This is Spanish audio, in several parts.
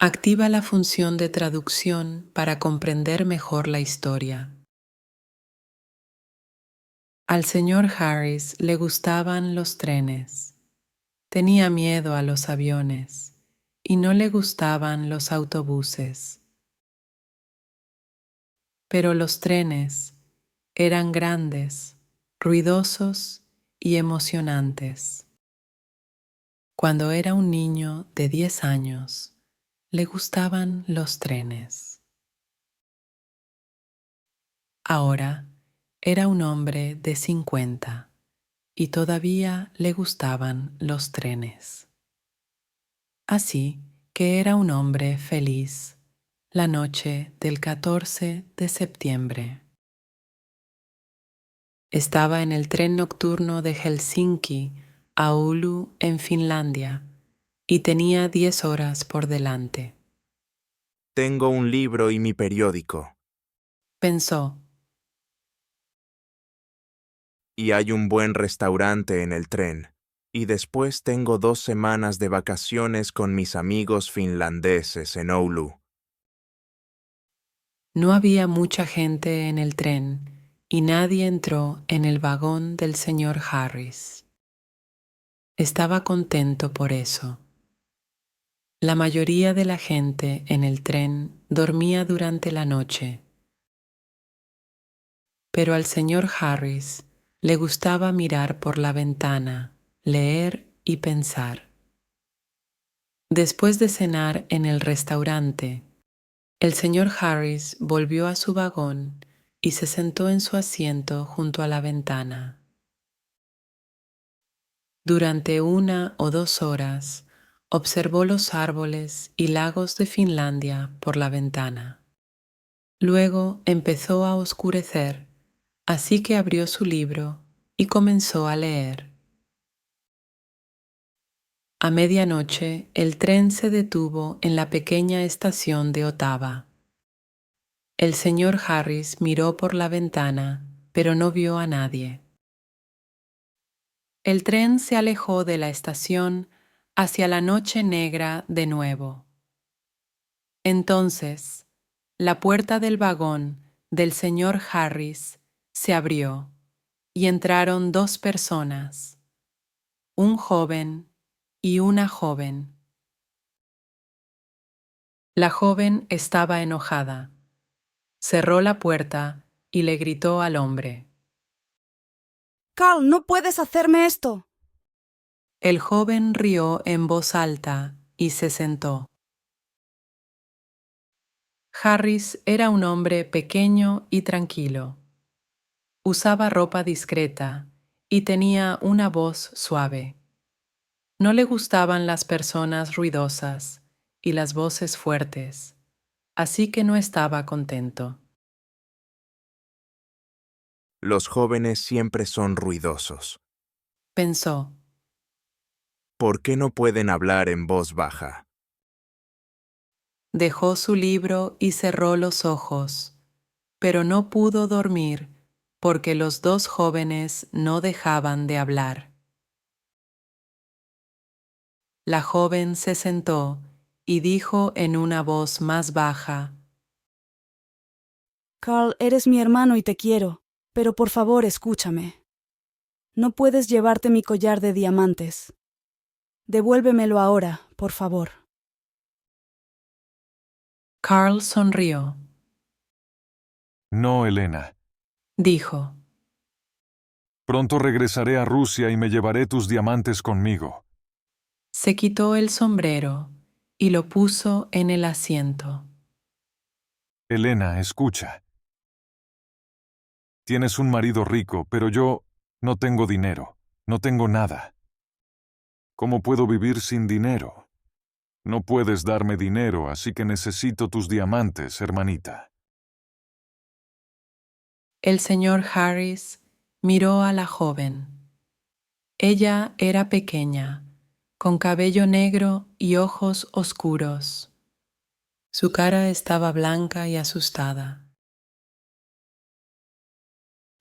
Activa la función de traducción para comprender mejor la historia. Al señor Harris le gustaban los trenes. Tenía miedo a los aviones y no le gustaban los autobuses. Pero los trenes eran grandes, ruidosos y emocionantes. Cuando era un niño de 10 años, le gustaban los trenes. Ahora era un hombre de 50 y todavía le gustaban los trenes. Así que era un hombre feliz la noche del 14 de septiembre. Estaba en el tren nocturno de Helsinki a Oulu, en Finlandia, y tenía 10 horas por delante. Tengo un libro y mi periódico, Pensó, y hay un buen restaurante en el tren, y después tengo 2 semanas de vacaciones con mis amigos finlandeses en Oulu. no había mucha gente en el tren y nadie entró en el vagón del señor Harris. Estaba contento por eso. La mayoría de la gente en el tren dormía durante la noche, pero al señor Harris le gustaba mirar por la ventana, leer y pensar. Después de cenar en el restaurante, el señor Harris volvió a su vagón y se sentó en su asiento junto a la ventana. Durante 1 o 2 horas observó los árboles y lagos de Finlandia por la ventana. Luego empezó a oscurecer, así que abrió su libro y comenzó a leer. A medianoche el tren se detuvo en la pequeña estación de Otava. El señor Harris miró por la ventana, pero no vio a nadie. El tren se alejó de la estación hacia la noche negra de nuevo. Entonces, la puerta del vagón del señor Harris se abrió y entraron 2 personas, un joven y una joven. La joven estaba enojada. Cerró la puerta y le gritó al hombre. Carl, no puedes hacerme esto. El joven rió en voz alta y se sentó. Harris era un hombre pequeño y tranquilo. Usaba ropa discreta y tenía una voz suave. No le gustaban las personas ruidosas y las voces fuertes, así que no estaba contento. Los jóvenes siempre son ruidosos. Pensó, ¿Por qué no pueden hablar en voz baja? dejó su libro y cerró los ojos, pero no pudo dormir porque los 2 jóvenes no dejaban de hablar. La joven se sentó y dijo en una voz más baja, Carl, eres mi hermano y te quiero, pero por favor escúchame. No puedes llevarte mi collar de diamantes. Devuélvemelo ahora, por favor. Carl sonrió. No, Elena. Dijo, Pronto regresaré a Rusia y me llevaré tus diamantes conmigo. se quitó el sombrero y lo puso en el asiento. Elena, escucha. Tienes un marido rico, pero yo no tengo dinero, no tengo nada. ¿Cómo puedo vivir sin dinero? No puedes darme dinero, así que necesito tus diamantes, hermanita. El señor Harris miró a la joven. Ella era pequeña, con cabello negro y ojos oscuros. Su cara estaba blanca y asustada.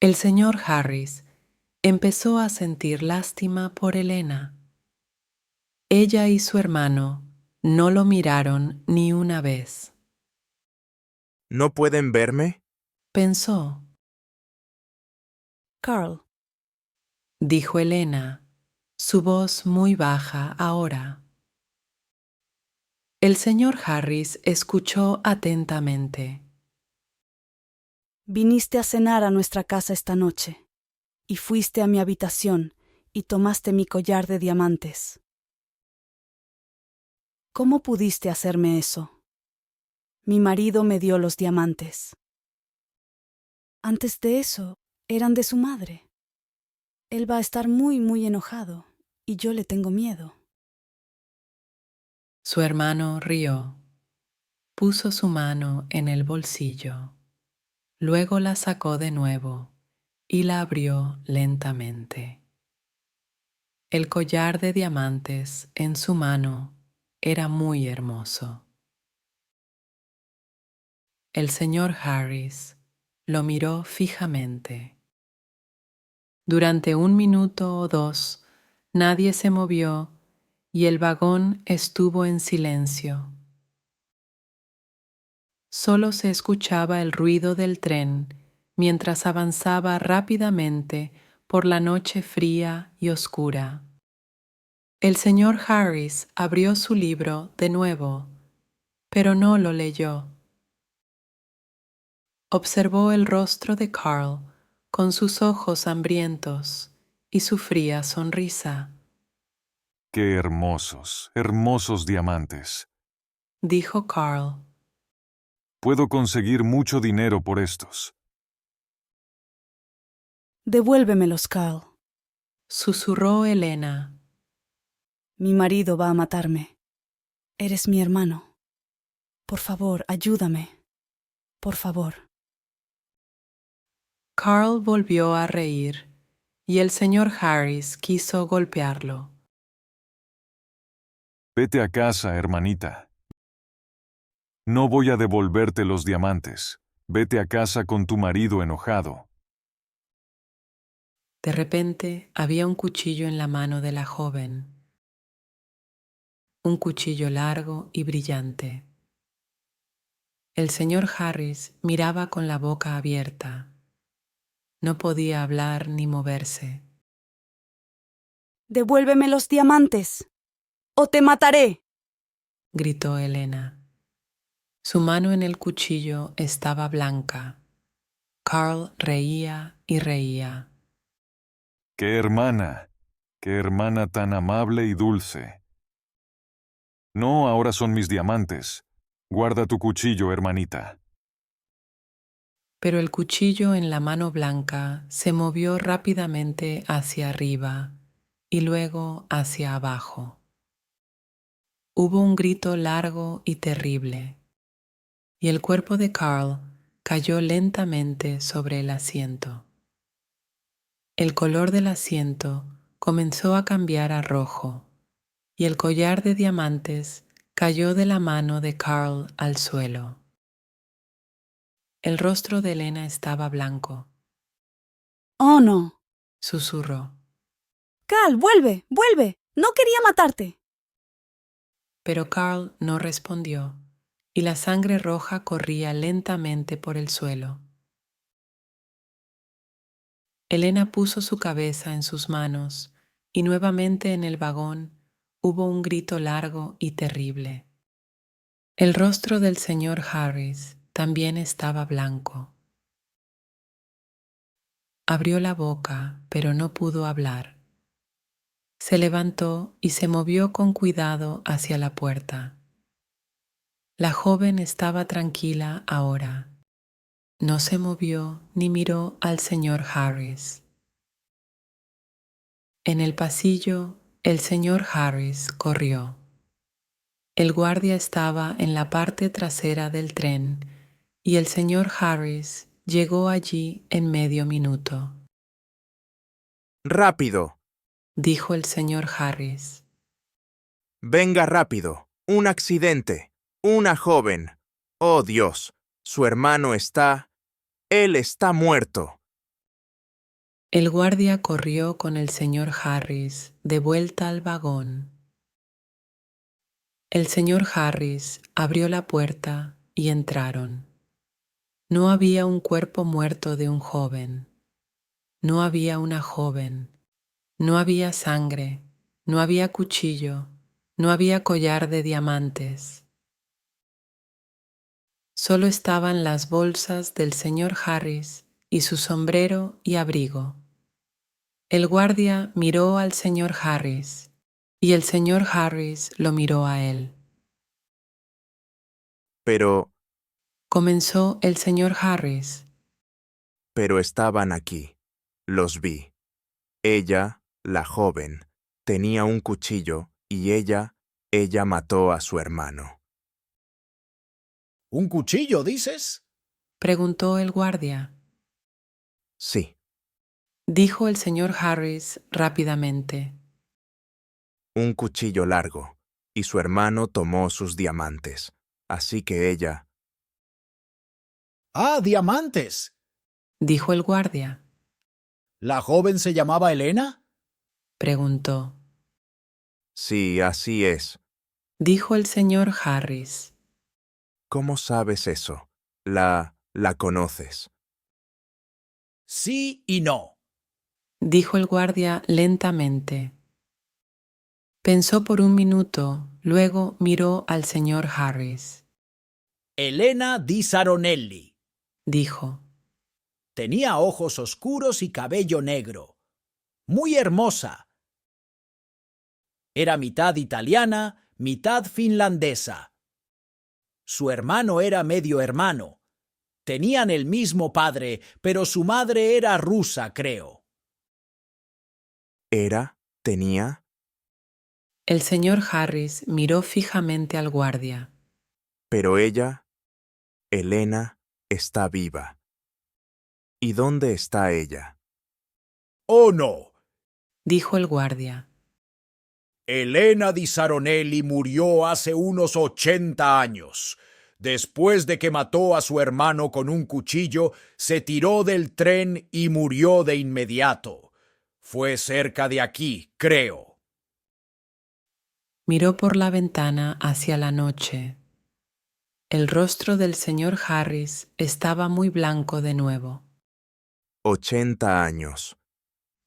El señor Harris empezó a sentir lástima por Elena. Ella y su hermano no lo miraron ni una vez. ¿No pueden verme? Pensó, Carl, dijo Elena, su voz muy baja ahora. El señor Harris escuchó atentamente. viniste a cenar a nuestra casa esta noche, y fuiste a mi habitación y tomaste mi collar de diamantes. ¿Cómo pudiste hacerme eso? Mi marido me dio los diamantes. Antes de eso, eran de su madre. Él va a estar muy, muy enojado, y yo le tengo miedo. Su hermano rió. Puso su mano en el bolsillo. Luego la sacó de nuevo y la abrió lentamente. El collar de diamantes en su mano era muy hermoso. El señor Harris lo miró fijamente. Durante 1 minuto o 2, nadie se movió y el vagón estuvo en silencio. Solo se escuchaba el ruido del tren mientras avanzaba rápidamente por la noche fría y oscura. El señor Harris abrió su libro de nuevo, pero no lo leyó. Observó el rostro de Carl con sus ojos hambrientos y su fría sonrisa. ¡Qué hermosos, hermosos diamantes! Dijo Carl. Puedo conseguir mucho dinero por estos. Devuélvemelos, Carl. Susurró Elena. Mi marido va a matarme. Eres mi hermano. Por favor, ayúdame. Por favor. Carl volvió a reír y el señor Harris quiso golpearlo. Vete a casa, hermanita. No voy a devolverte los diamantes. Vete a casa con tu marido enojado. De repente había un cuchillo en la mano de la joven. Un cuchillo largo y brillante. El señor Harris miraba con la boca abierta. No podía hablar ni moverse. Devuélveme los diamantes, o te mataré. Gritó Elena. Su mano en el cuchillo estaba blanca. Carl reía y reía. ¡Qué hermana! ¡Qué hermana tan amable y dulce! No, ahora son mis diamantes. Guarda tu cuchillo, hermanita. Pero el cuchillo en la mano blanca se movió rápidamente hacia arriba y luego hacia abajo. Hubo un grito largo y terrible, y el cuerpo de Carl cayó lentamente sobre el asiento. El color del asiento comenzó a cambiar a rojo, y el collar de diamantes cayó de la mano de Carl al suelo. El rostro de Elena estaba blanco. Oh, no. Susurró. Carl, vuelve, vuelve. No quería matarte. Pero Carl no respondió, y la sangre roja corría lentamente por el suelo. Elena puso su cabeza en sus manos, y nuevamente en el vagón hubo un grito largo y terrible. El rostro del señor Harris también estaba blanco. Abrió la boca, pero no pudo hablar. Se levantó y se movió con cuidado hacia la puerta. La joven estaba tranquila ahora. No se movió ni miró al señor Harris. En el pasillo, el señor Harris corrió. El guardia estaba en la parte trasera del tren y el señor Harris llegó allí en medio minuto. ¡Rápido! Dijo el señor Harris. ¡Venga rápido! ¡Un accidente! ¡Una joven! ¡Oh Dios! Su hermano está... Él está muerto. El guardia corrió con el señor Harris de vuelta al vagón. El señor Harris abrió la puerta y entraron. No había un cuerpo muerto de un joven. No había una joven. No había sangre. No había cuchillo. No había collar de diamantes. Solo estaban las bolsas del señor Harris y su sombrero y abrigo. El guardia miró al señor Harris y el señor Harris lo miró a él. Pero Comenzó el señor Harris. estaban aquí. Los vi. Ella, la joven, tenía un cuchillo y ella mató a su hermano. ¿Un cuchillo, dices? Preguntó el guardia. Sí, Dijo el señor Harris rápidamente. un cuchillo largo, y su hermano tomó sus diamantes. Así que ella, ¡Ah, diamantes! Dijo el guardia. ¿La joven se llamaba Elena? Preguntó. sí, así es. Dijo el señor Harris. ¿Cómo sabes eso? La conoces. Sí y no. Dijo el guardia lentamente. Pensó por un minuto, luego miró al señor Harris. Elena di Saronelli. Dijo. Tenía ojos oscuros y cabello negro. Muy hermosa. Era mitad italiana, mitad finlandesa. Su hermano era medio hermano. Tenían el mismo padre, pero su madre era rusa, creo. Tenía. El señor Harris miró fijamente al guardia. Pero ella, Elena, está viva. ¿Y dónde está ella? ¡Oh, no! Dijo el guardia. Elena di Saronelli murió hace unos 80 años. Después de que mató a su hermano con un cuchillo, se tiró del tren y murió de inmediato. Fue cerca de aquí, creo. Miró por la ventana hacia la noche. El rostro del señor Harris estaba muy blanco de nuevo. 80 años.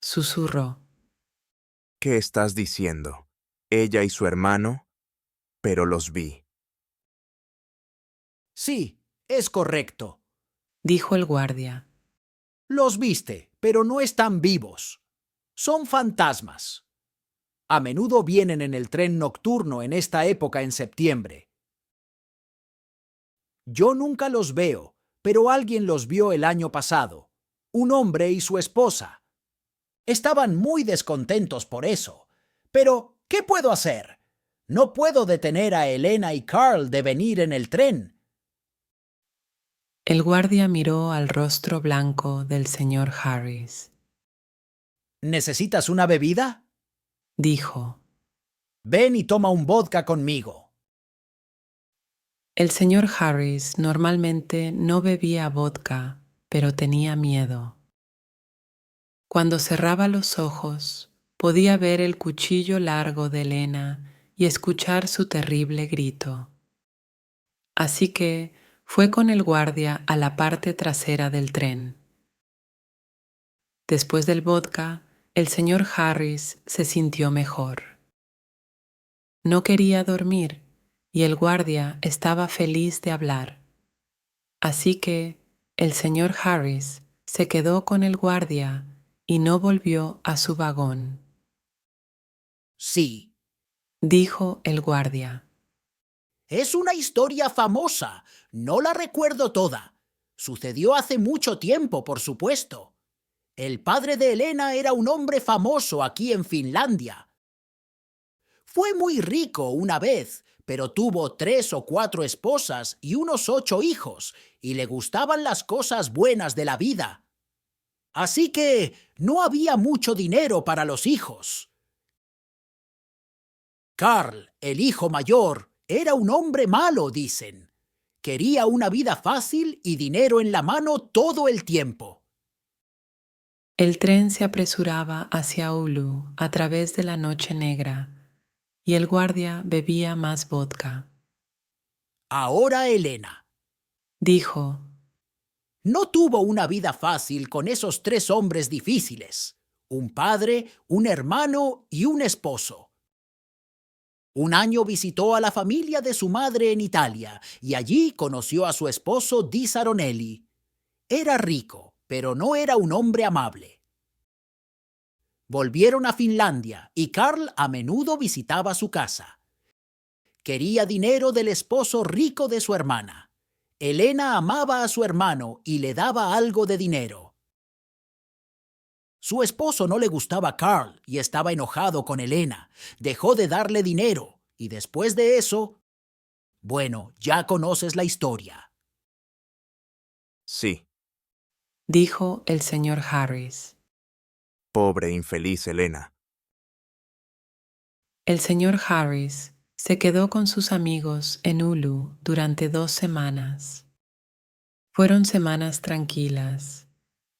Susurró. ¿Qué estás diciendo? Ella y su hermano, pero los vi. Sí, es correcto. Dijo el guardia. Los viste, pero no están vivos. Son fantasmas. A menudo vienen en el tren nocturno en esta época en septiembre. Yo nunca los veo, pero alguien los vio el año pasado. Un hombre y su esposa. Estaban muy descontentos por eso. Pero, ¿qué puedo hacer? No puedo detener a Elena y Carl de venir en el tren. El guardia miró al rostro blanco del señor Harris. ¿Necesitas una bebida? Dijo. Ven y toma un vodka conmigo. El señor Harris normalmente no bebía vodka, pero tenía miedo. Cuando cerraba los ojos, podía ver el cuchillo largo de Elena y escuchar su terrible grito. Así que fue con el guardia a la parte trasera del tren. Después del vodka, el señor Harris se sintió mejor. No quería dormir y el guardia estaba feliz de hablar. Así que el señor Harris se quedó con el guardia y no volvió a su vagón. Sí. Dijo el guardia. Es una historia famosa. No la recuerdo toda. Sucedió hace mucho tiempo, por supuesto. El padre de Elena era un hombre famoso aquí en Finlandia. Fue muy rico una vez, pero tuvo 3 o 4 esposas y unos 8 hijos, y le gustaban las cosas buenas de la vida. Así que no había mucho dinero para los hijos. Carl, el hijo mayor, era un hombre malo, dicen. Quería una vida fácil y dinero en la mano todo el tiempo. El tren se apresuraba hacia Oulu a través de la noche negra, y el guardia bebía más vodka. Ahora Elena. Dijo, No tuvo una vida fácil con esos 3 hombres difíciles: un padre, un hermano y un esposo. Un año visitó a la familia de su madre en Italia y allí conoció a su esposo Di Saronelli. Era rico, pero no era un hombre amable. Volvieron a Finlandia y Carl a menudo visitaba su casa. Quería dinero del esposo rico de su hermana. Elena amaba a su hermano y le daba algo de dinero. Su esposo no le gustaba a Carl y estaba enojado con Elena. Dejó de darle dinero y después de eso, bueno, ya conoces la historia. Sí, dijo el señor Harris. pobre infeliz Elena. El señor Harris se quedó con sus amigos en Hulu durante 2 semanas. Fueron semanas tranquilas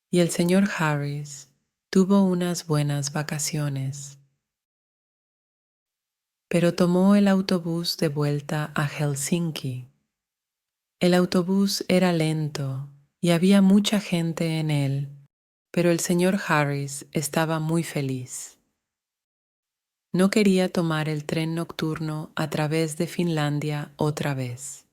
y el señor Harris tuvo unas buenas vacaciones. Pero tomó el autobús de vuelta a Helsinki. El autobús era lento y había mucha gente en él, pero el señor Harris estaba muy feliz. No quería tomar el tren nocturno a través de Finlandia otra vez.